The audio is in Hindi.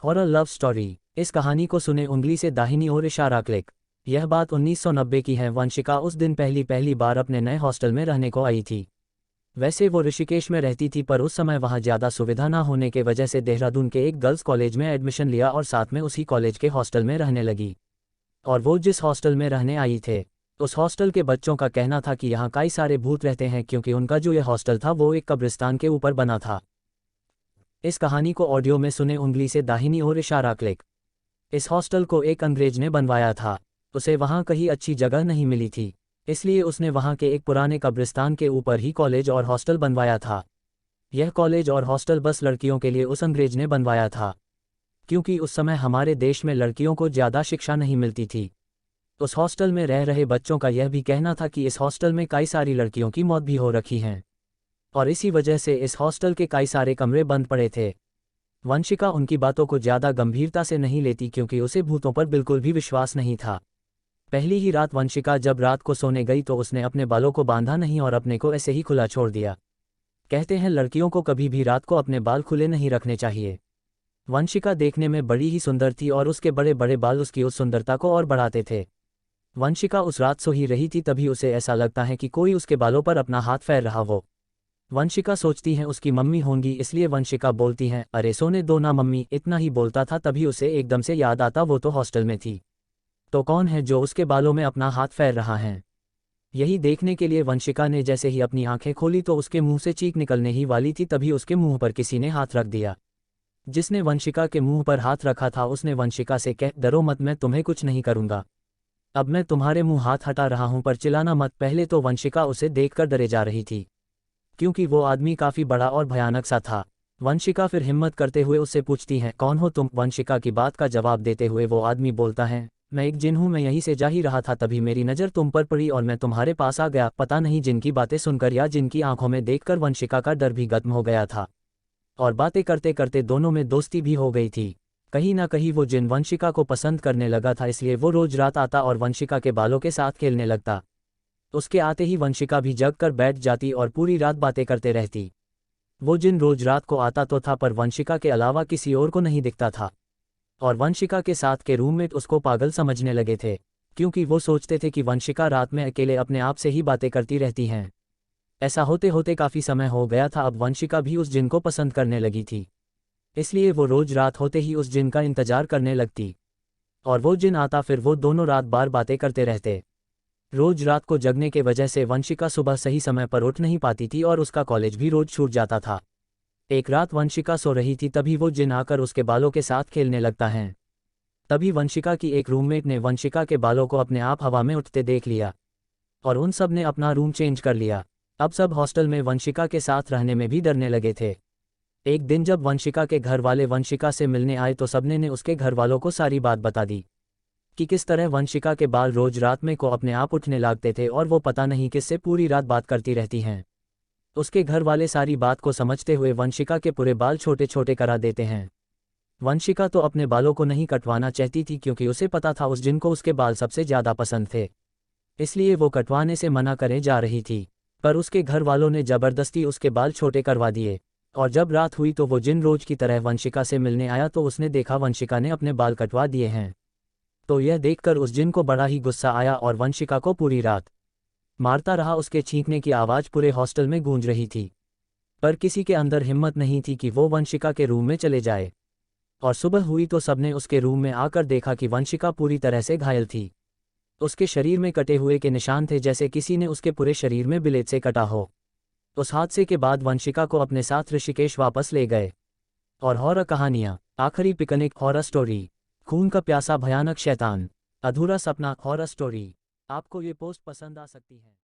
Horror love story. इस कहानी को सुने उंगली से दाहिनी ओर इशारा क्लिक। यह बात 1990 की है। वंशिका उस दिन पहली बार अपने नए हॉस्टल में रहने को आई थी। वैसे वो ऋषिकेश में रहती थी, पर उस समय वहाँ ज़्यादा सुविधा ना होने के वजह से देहरादून के एक गर्ल्स कॉलेज में एडमिशन लिया और साथ में उसी कॉलेज के हॉस्टल में रहने लगी। और वो जिस हॉस्टल में रहने आई थे, उस हॉस्टल के बच्चों का कहना था कि यहाँ कई सारे भूत रहते हैं, क्योंकि उनका जो यह हॉस्टल था वो एक कब्रिस्तान के ऊपर बना था। इस कहानी को ऑडियो में सुने उंगली से दाहिनी ओर इशारा क्लिक। इस हॉस्टल को एक अंग्रेज ने बनवाया था। उसे वहाँ कहीं अच्छी जगह नहीं मिली थी, इसलिए उसने वहाँ के एक पुराने कब्रिस्तान के ऊपर ही कॉलेज और हॉस्टल बनवाया था। यह कॉलेज और हॉस्टल बस लड़कियों के लिए उस अंग्रेज ने बनवाया था, क्योंकि उस समय हमारे देश में लड़कियों को ज़्यादा शिक्षा नहीं मिलती थी। उस हॉस्टल में रह रहे बच्चों का यह भी कहना था कि इस हॉस्टल में कई सारी लड़कियों की मौत भी हो रखी हैं, और इसी वजह से इस हॉस्टल के कई सारे कमरे बंद पड़े थे। वंशिका उनकी बातों को ज़्यादा गंभीरता से नहीं लेती, क्योंकि उसे भूतों पर बिल्कुल भी विश्वास नहीं था। पहली ही रात वंशिका जब रात को सोने गई तो उसने अपने बालों को बांधा नहीं और अपने को ऐसे ही खुला छोड़ दिया। कहते हैं लड़कियों को कभी भी रात को अपने बाल खुले नहीं रखने चाहिए। वंशिका देखने में बड़ी ही सुंदर थी और उसके बड़े बड़े बाल उसकी उस सुंदरता को और बढ़ाते थे। वंशिका उस रात सो ही रही थी, तभी उसे ऐसा लगता है कि कोई उसके बालों पर अपना हाथ फेर रहा हो। वंशिका सोचती है उसकी मम्मी होंगी, इसलिए वंशिका बोलती हैं, अरे सोने दो ना मम्मी। इतना ही बोलता था, तभी उसे एकदम से याद आता वो तो हॉस्टल में थी, तो कौन है जो उसके बालों में अपना हाथ फेर रहा है। यही देखने के लिए वंशिका ने जैसे ही अपनी आंखें खोली तो उसके मुंह से चीख निकलने ही वाली थी, तभी उसके मुंह पर किसी ने हाथ रख दिया। जिसने वंशिका के मुंह पर हाथ रखा था उसने वंशिका से कह, डरो मत, मैं तुम्हें कुछ नहीं करूंगा। अब मैं तुम्हारे मुंह हाथ हटा रहा हूं, पर चिल्लाना मत। पहले तो वंशिका उसे देखकर डरे जा रही थी, क्योंकि वो आदमी काफ़ी बड़ा और भयानक सा था। वंशिका फिर हिम्मत करते हुए उससे पूछती है, कौन हो तुम। वंशिका की बात का जवाब देते हुए वो आदमी बोलता है, मैं एक जिन हूँ, मैं यहीं से जा ही रहा था, तभी मेरी नज़र तुम पर पड़ी और मैं तुम्हारे पास आ गया। पता नहीं जिनकी बातें सुनकर या जिनकी आंखों में देखकर वंशिका का डर भी खत्म हो गया था, और बातें करते करते दोनों में दोस्ती भी हो गई थी। कहीं ना कहीं वो जिन वंशिका को पसंद करने लगा था, इसलिए वो रोज रात आता और वंशिका के बालों के साथ खेलने लगता। उसके आते ही वंशिका भी जग कर बैठ जाती और पूरी रात बातें करते रहती। वो जिन रोज रात को आता तो था, पर वंशिका के अलावा किसी और को नहीं दिखता था, और वंशिका के साथ के रूममेट उसको पागल समझने लगे थे, क्योंकि वो सोचते थे कि वंशिका रात में अकेले अपने आप से ही बातें करती रहती हैं। ऐसा होते होते काफ़ी समय हो गया था। अब वंशिका भी उस जिन को पसंद करने लगी थी, इसलिए वो रोज रात होते ही उस जिन का इंतजार करने लगती, और वो जिन आता फिर वो दोनों रात बार बातें करते रहते। रोज रात को जगने के वजह से वंशिका सुबह सही समय पर उठ नहीं पाती थी और उसका कॉलेज भी रोज छूट जाता था। एक रात वंशिका सो रही थी, तभी वो जिन आकर उसके बालों के साथ खेलने लगता है। तभी वंशिका की एक रूममेट ने वंशिका के बालों को अपने आप हवा में उठते देख लिया, और उन सब ने अपना रूम चेंज कर लिया। अब सब हॉस्टल में वंशिका के साथ रहने में भी डरने लगे थे। एक दिन जब वंशिका के घर वाले वंशिका से मिलने आए तो सबने ने उसके घर वालों को सारी बात बता दी, कि किस तरह वंशिका के बाल रोज रात में को अपने आप उठने लगते थे और वो पता नहीं किससे पूरी रात बात करती रहती हैं। उसके घर वाले सारी बात को समझते हुए वंशिका के पूरे बाल छोटे छोटे करा देते हैं। वंशिका तो अपने बालों को नहीं कटवाना चाहती थी, क्योंकि उसे पता था उस जिन को उसके बाल सबसे ज़्यादा पसंद थे, इसलिए वो कटवाने से मना करे जा रही थी। पर उसके घर वालों ने ज़बरदस्ती उसके बाल छोटे करवा दिए, और जब रात हुई तो वो जिन रोज की तरह वंशिका से मिलने आया तो उसने देखा वंशिका ने अपने बाल कटवा दिए हैं। तो यह देखकर उस जिन को बड़ा ही गुस्सा आया और वंशिका को पूरी रात मारता रहा। उसके चीखने की आवाज़ पूरे हॉस्टल में गूंज रही थी, पर किसी के अंदर हिम्मत नहीं थी कि वो वंशिका के रूम में चले जाए। और सुबह हुई तो सबने उसके रूम में आकर देखा कि वंशिका पूरी तरह से घायल थी। उसके शरीर में कटे हुए के निशान थे, जैसे किसी ने उसके पूरे शरीर में ब्लेड से कटा हो। उस हादसे के बाद वंशिका को अपने साथ ऋषिकेश वापस ले गए। और हॉरर कहानियाँ, आखिरी पिकनिक हॉरर स्टोरी, खून का प्यासा भयानक शैतान, अधूरा सपना हॉरर स्टोरी। आपको ये पोस्ट पसंद आ सकती है।